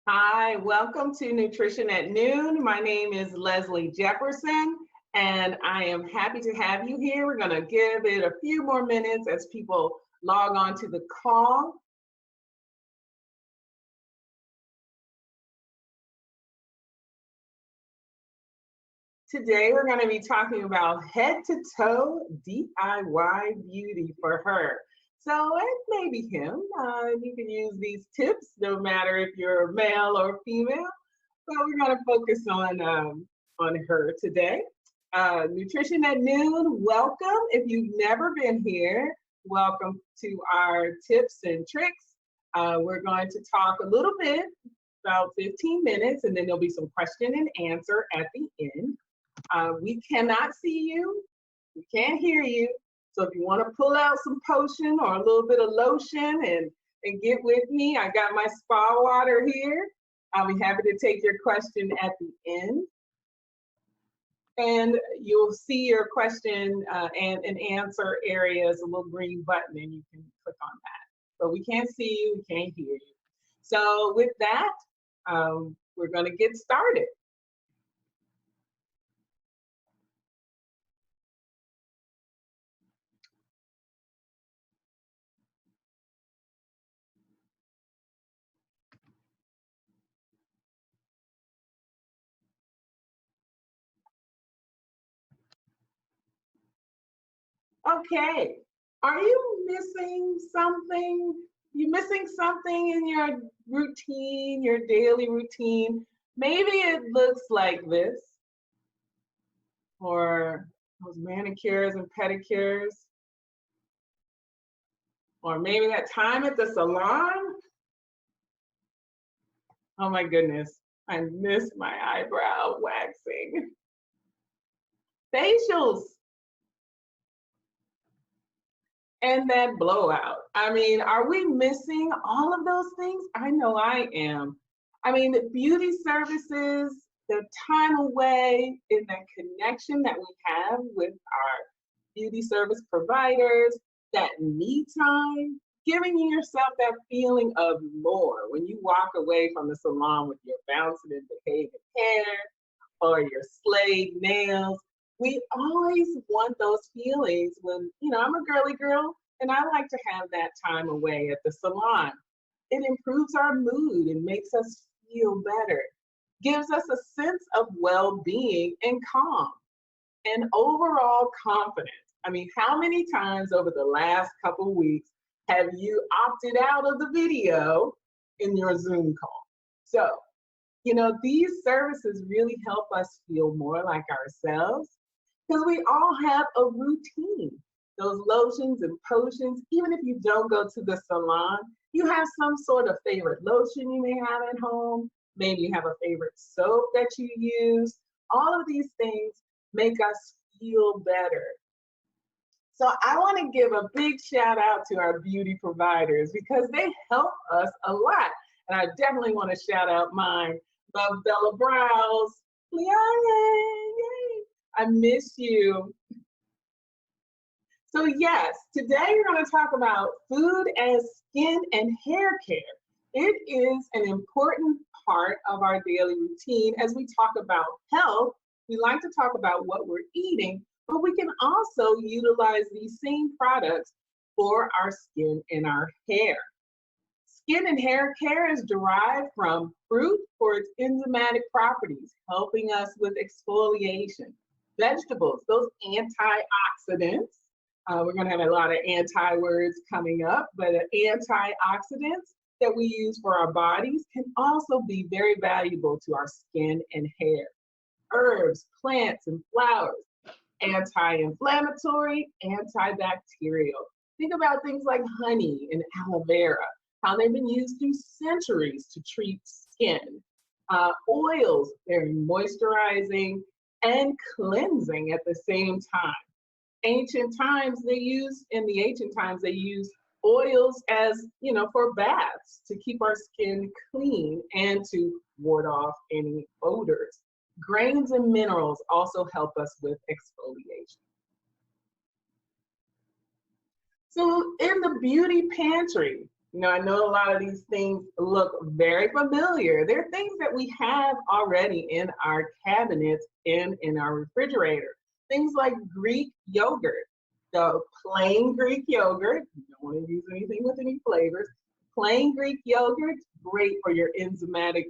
Hi, welcome to Nutrition at Noon. My name is Leslie Jefferson, and I am happy to have you here. We're going to give it a few more minutes as people log on to the call. Today, we're going to be talking about head-to-toe DIY beauty for her. So it may be him. You can use these tips no matter if you're male or female. But we're going to focus on her today. Nutrition at Noon, welcome. If you've never been here, welcome to our tips and tricks. We're going to talk a little bit, about 15 minutes, and then there'll be some question and answer at the end. We cannot see you, we can't hear you. So if you want to pull out some potion or a little bit of lotion and get with me, I got my spa water here. I'll be happy to take your question at the end. And you'll see your question and answer areas, a little green button, and you can click on that. But we can't see you, we can't hear you. So with that, we're going to get started. Okay, are you missing something? You missing something in your routine, your daily routine? Maybe it looks like this, or those manicures and pedicures, or maybe that time at the salon. Oh my goodness, I missed my eyebrow waxing. Facials. And that blowout. I mean, are we missing all of those things? I know I am. I mean, the beauty services, the time away, and the connection that we have with our beauty service providers, that me time, giving yourself that feeling of more when you walk away from the salon with your bouncing and behaving hair or your slayed nails. We always want those feelings when, I'm a girly girl and I like to have that time away at the salon. It improves our mood and makes us feel better, gives us a sense of well-being and calm and overall confidence. I mean, how many times over the last couple weeks have you opted out of the video in your Zoom call? So, these services really help us feel more like ourselves because we all have a routine. Those lotions and potions, even if you don't go to the salon, you have some sort of favorite lotion you may have at home. Maybe you have a favorite soap that you use. All of these things make us feel better. So I want to give a big shout out to our beauty providers because they help us a lot. And I definitely want to shout out mine. Love Bella Brows. Yay! I miss you. So yes, today we're going to talk about food as skin and hair care. It is an important part of our daily routine. As we talk about health, we like to talk about what we're eating, but we can also utilize these same products for our skin and our hair. Skin and hair care is derived from fruit for its enzymatic properties, helping us with exfoliation. Vegetables, those antioxidants. We're going to have a lot of anti words coming up, but antioxidants that we use for our bodies can also be very valuable to our skin and hair. Herbs, plants, and flowers, anti-inflammatory, antibacterial. Think about things like honey and aloe vera, how they've been used through centuries to treat skin. Oils, very moisturizing and cleansing at the same time. In the ancient times, they used oils as, for baths to keep our skin clean and to ward off any odors. Grains and minerals also help us with exfoliation. So in the beauty pantry, I know a lot of these things look very familiar. They're things that we have already in our cabinets and in our refrigerator. Things like Greek yogurt. So plain Greek yogurt, you don't want to use anything with any flavors. Plain Greek yogurt, great for your enzymatic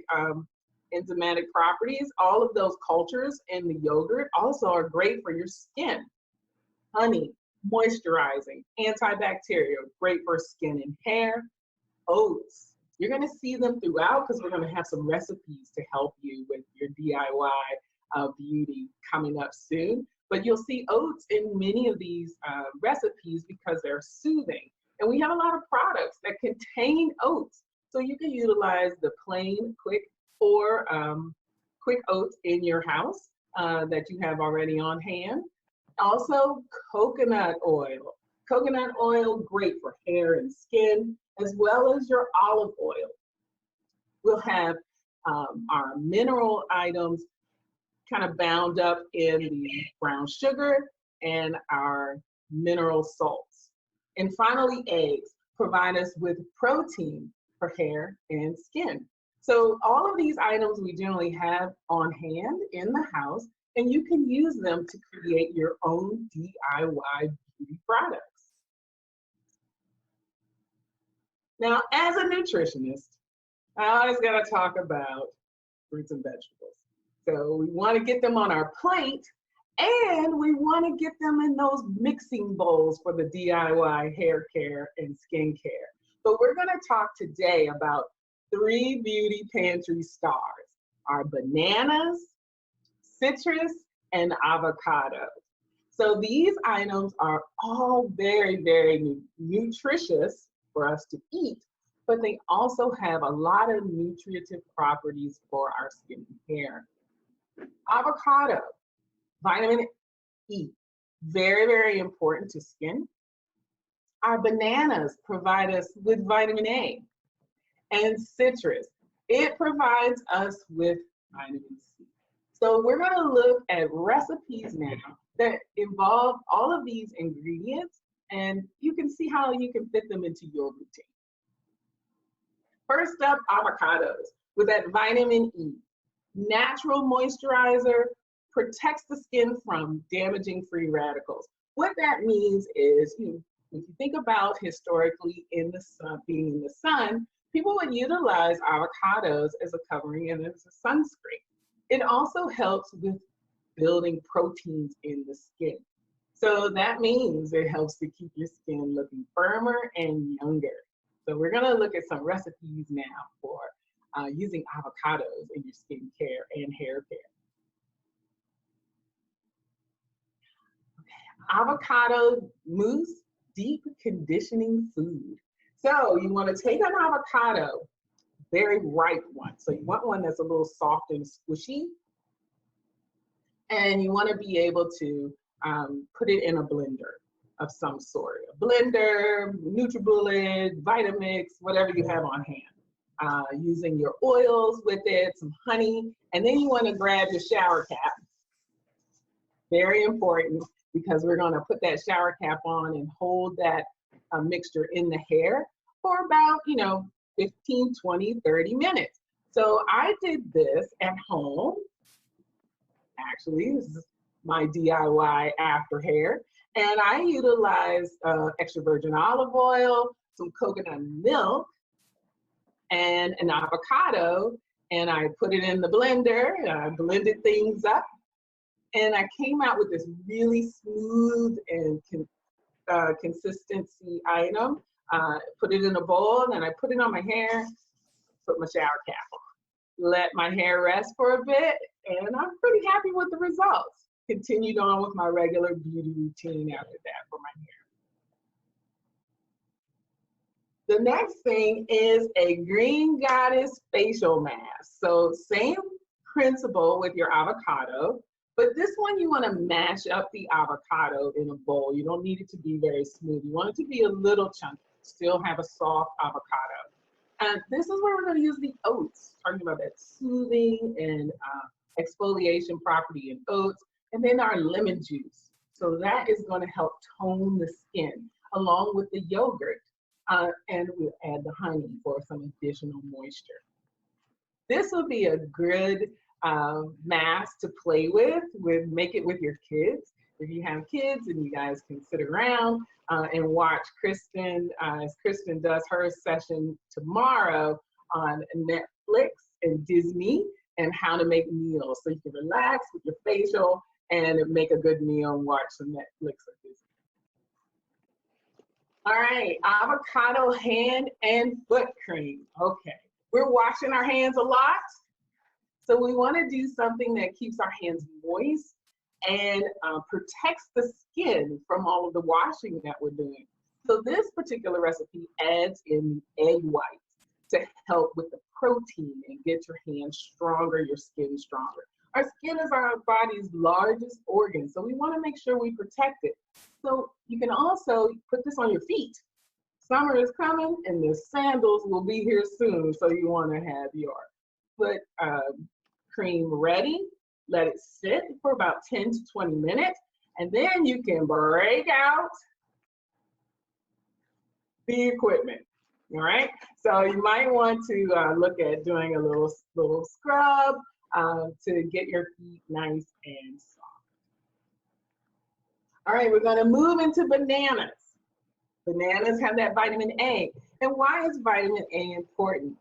properties. All of those cultures in the yogurt also are great for your skin. Honey, moisturizing, antibacterial, great for skin and hair. Oats, you're going to see them throughout because we're going to have some recipes to help you with your DIY beauty coming up soon. But you'll see oats in many of these recipes because they're soothing. And we have a lot of products that contain oats. So you can utilize the plain, quick, or quick oats in your house that you have already on hand. Also, coconut oil. Coconut oil, great for hair and skin, as well as your olive oil. We'll have our mineral items kind of bound up in the brown sugar and our mineral salts. And finally, eggs provide us with protein for hair and skin. So all of these items we generally have on hand in the house, and you can use them to create your own DIY beauty products. Now, as a nutritionist, I always got to talk about fruits and vegetables. So we want to get them on our plate, and we want to get them in those mixing bowls for the DIY hair care and skin care. But we're going to talk today about 3 beauty pantry stars: our bananas, citrus, and avocado. So these items are all very, very nutritious for us to eat, but they also have a lot of nutritive properties for our skin and hair. Avocado, vitamin E, very, very important to skin. Our bananas provide us with vitamin A. And citrus, it provides us with vitamin C. So we're going to look at recipes now that involve all of these ingredients, and you can see how you can fit them into your routine. First up, avocados with that vitamin E. Natural moisturizer, protects the skin from damaging free radicals. What that means is, if you think about historically in the sun, being in the sun, people would utilize avocados as a covering and as a sunscreen. It also helps with building proteins in the skin. So that means it helps to keep your skin looking firmer and younger. So we're going to look at some recipes now for using avocados in your skin care and hair care. Okay. Avocado mousse, deep conditioning food. So you want to take an avocado, very ripe one. So you want one that's a little soft and squishy. And you want to be able to put it in a blender of some sort. A blender, NutriBullet, Vitamix, whatever you have on hand. Using your oils with it, some honey, and then you want to grab your shower cap. Very important, because we're going to put that shower cap on and hold that mixture in the hair for about, 15, 20, 30 minutes. So I did this at home. Actually, this is my DIY after hair. And I utilized extra virgin olive oil, some coconut milk, and an avocado. And I put it in the blender, and I blended things up. And I came out with this really smooth and consistency item. Put it in a bowl, and I put it on my hair, put my shower cap on. Let my hair rest for a bit, and I'm pretty happy with the results. Continued on with my regular beauty routine after that for my hair. The next thing is a Green Goddess facial mask. So same principle with your avocado, but this one you want to mash up the avocado in a bowl. You don't need it to be very smooth. You want it to be a little chunky, still have a soft avocado. And this is where we're going to use the oats, talking about that soothing and exfoliation property in oats, and then our lemon juice. So that is going to help tone the skin, along with the yogurt. and we'll add the honey for some additional moisture. This will be a good mask to play with, make it with your kids. If you have kids and you guys can sit around and watch Kristen, as Kristen does her session tomorrow on Netflix and Disney, and how to make meals. So you can relax with your facial and make a good meal and watch some Netflix or Disney. All right, avocado hand and foot cream. Okay, we're washing our hands a lot. So we want to do something that keeps our hands moist and protects the skin from all of the washing that we're doing. So this particular recipe adds in egg whites to help with the protein and get your hands stronger, your skin stronger. Our skin is our body's largest organ, so we want to make sure we protect it. So you can also put this on your feet. Summer is coming and the sandals will be here soon, so you want to have your foot cream ready. Let it sit for about 10 to 20 minutes, and then you can break out the equipment. All right, so you might want to look at doing a little scrub to get your feet nice and soft. All right, we're going to move into bananas. Bananas have that vitamin A. And why is vitamin A important?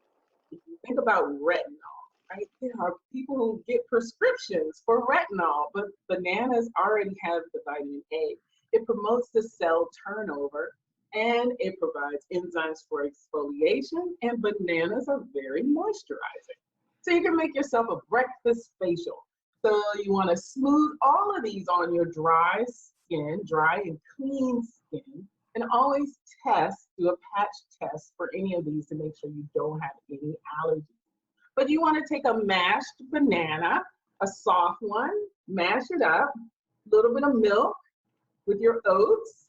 If you think about retinol, right? There are people who get prescriptions for retinol, but bananas already have the vitamin A. It promotes the cell turnover, and it provides enzymes for exfoliation, and bananas are very moisturizing. So you can make yourself a breakfast facial. So you want to smooth all of these on your dry skin, dry and clean skin, and always do a patch test for any of these to make sure you don't have any allergies. But you want to take a mashed banana, a soft one, mash it up, a little bit of milk with your oats,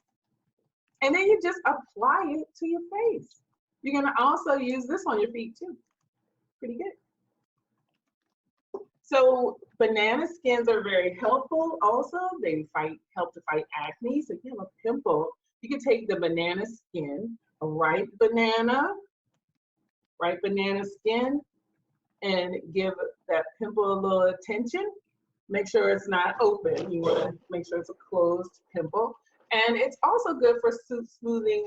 and then you just apply it to your face. You're going to also use this on your feet too. Pretty good. So banana skins are very helpful also. They help to fight acne. So if you have a pimple, you can take the banana skin, a ripe banana skin, and give that pimple a little attention. Make sure it's not open. You want to make sure it's a closed pimple. And it's also good for soothing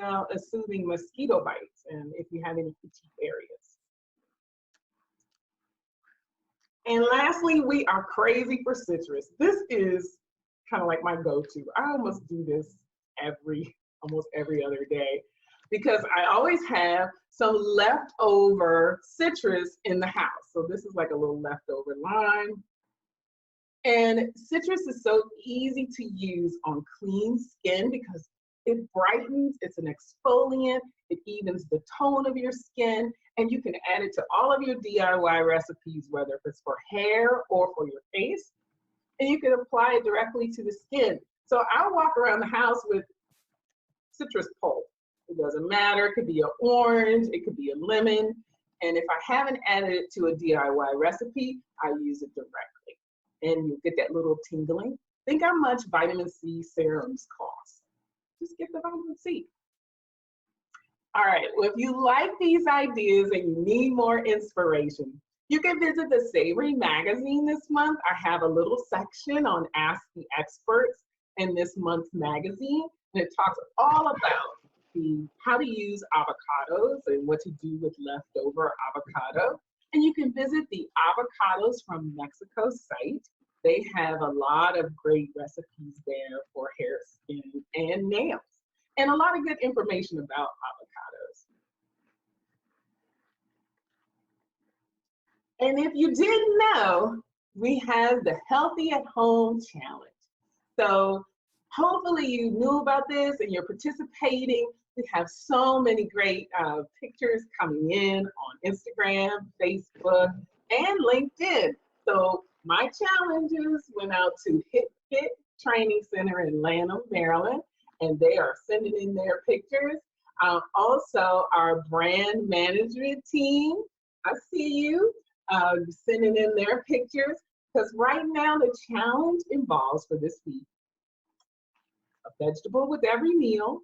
mosquito bites, and if you have any itchy areas. And lastly, we are crazy for citrus. This is kind of like my go-to. I almost do this almost every other day, because I always have some leftover citrus in the house. So this is like a little leftover lime. And citrus is so easy to use on clean skin because it brightens, it's an exfoliant, it evens the tone of your skin, and you can add it to all of your DIY recipes, whether it's for hair or for your face, and you can apply it directly to the skin. So I walk around the house with citrus pulp. It doesn't matter, it could be an orange, it could be a lemon, and if I haven't added it to a DIY recipe, I use it directly. And you get that little tingling. Think how much vitamin C serums cost. Just get the vitamin C. All right, well, if you like these ideas and you need more inspiration, you can visit the Savory magazine this month. I have a little section on Ask the Experts in this month's magazine, and it talks all about how to use avocados and what to do with leftover avocado. And you can visit the Avocados from Mexico site. They have a lot of great recipes there for hair, skin, and nails, and a lot of good information about avocados. And if you didn't know, we have the Healthy at Home Challenge. So hopefully you knew about this and you're participating. We have so many great pictures coming in on Instagram, Facebook, and LinkedIn. So my challenges went out to Hit Fit Training Center in Lanham, Maryland, and they are sending in their pictures. Also, our brand management team, I see you, sending in their pictures, because right now the challenge involves for this week a vegetable with every meal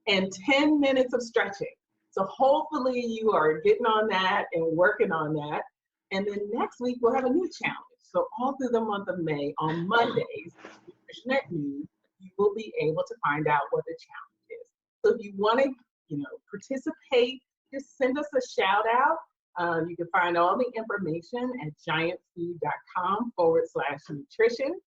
and 10 minutes of stretching. So hopefully you are getting on that and working on that. And then next week we'll have a new challenge. So all through the month of May, on Mondays, Nutrition at Noon, you will be able to find out what the challenge is. So if you want to, participate, just send us a shout out. You can find all the information at giantfood.com/nutrition.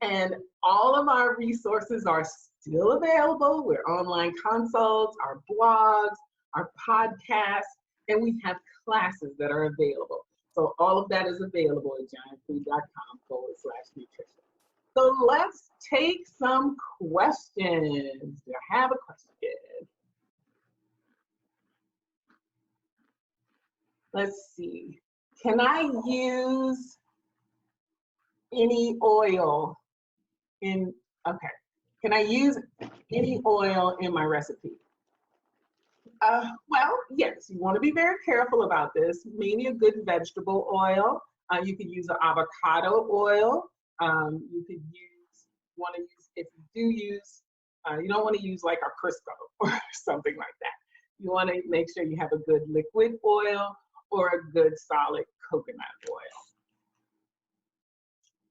And all of our resources are still available. We're online consults, our blogs, our podcasts, and we have classes that are available. So all of that is available at giantfood.com/nutrition. So let's take some questions. Do I have a question? Let's see. Can I use any oil can I use any oil in my recipe? Well, yes, you want to be very careful about this. Maybe a good vegetable oil. You could use an avocado oil. You could if you do use, you don't want to use like a Crisco or something like that. You want to make sure you have a good liquid oil or a good solid coconut oil.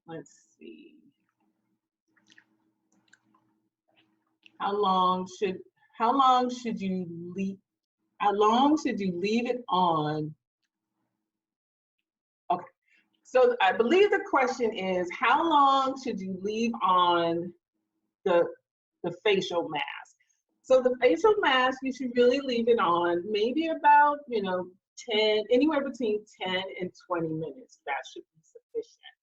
Let's see. How long should you leave it on? Okay, so I believe the question is, how long should you leave on the facial mask? So the facial mask, you should really leave it on maybe about, anywhere between 10 and 20 minutes. That should be sufficient.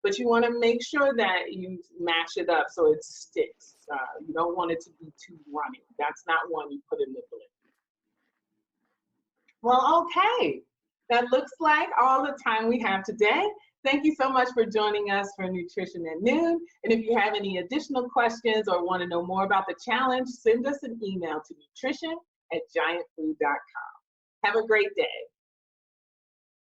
But you want to make sure that you mash it up so it sticks. You don't want it to be too runny. That's not one you put in the blender. Well, okay. That looks like all the time we have today. Thank you so much for joining us for Nutrition at Noon. And if you have any additional questions or want to know more about the challenge, send us an email to nutrition@giantfood.com. Have a great day.